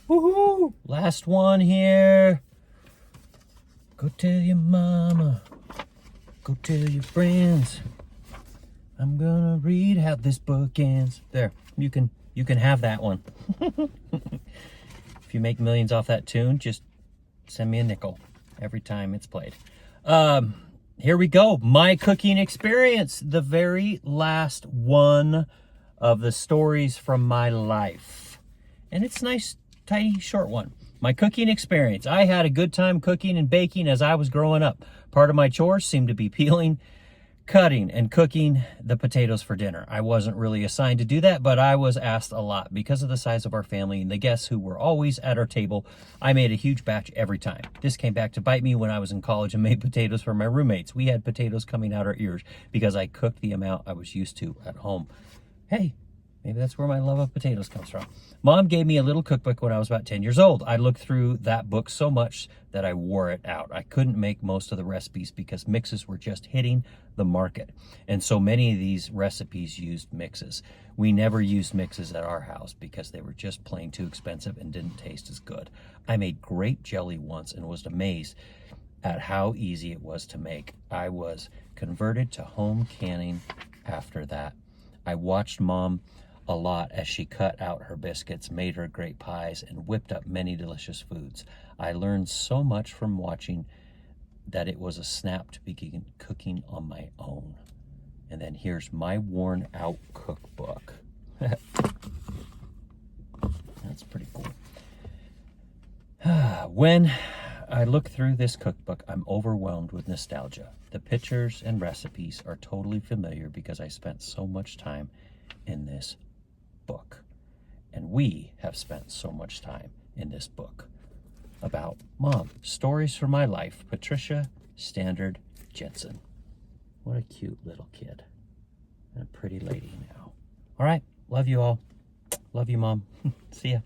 Woohoo! Last one here. Go tell your mama. Go tell your friends. I'm gonna read how this book ends. There, you can have that one. If you make millions off that tune, just send me a nickel every time it's played. Here we go. My cooking experience. The very last one of the stories from my life. And it's a nice, tidy, short one. My cooking experience. I had a good time cooking and baking as I was growing up. Part of my chores seemed to be peeling, cutting, and cooking the potatoes for dinner. I wasn't really assigned to do that, but I was asked a lot because of the size of our family and the guests who were always at our table. I made a huge batch every time. This came back to bite me when I was in college and made potatoes for my roommates. We had potatoes coming out our ears because I cooked the amount I was used to at home. Hey, maybe that's where my love of potatoes comes from. Mom gave me a little cookbook when I was about 10 years old. I looked through that book so much that I wore it out. I couldn't make most of the recipes because mixes were just hitting the market. And so many of these recipes used mixes. We never used mixes at our house because they were just plain too expensive and didn't taste as good. I made grape jelly once and was amazed at how easy it was to make. I was converted to home canning after that. I watched Mom a lot as she cut out her biscuits, made her great pies, and whipped up many delicious foods. I learned so much from watching that it was a snap to begin cooking on my own. And then here's my worn out cookbook. That's pretty cool. When I look through this cookbook, I'm overwhelmed with nostalgia. The pictures and recipes are totally familiar because I spent so much time in this book. And we have spent so much time in this book about Mom. Stories from my life. Patricia, Stannard, Jensen. What a cute little kid. And a pretty lady now. All right. Love you all. Love you, Mom. See ya.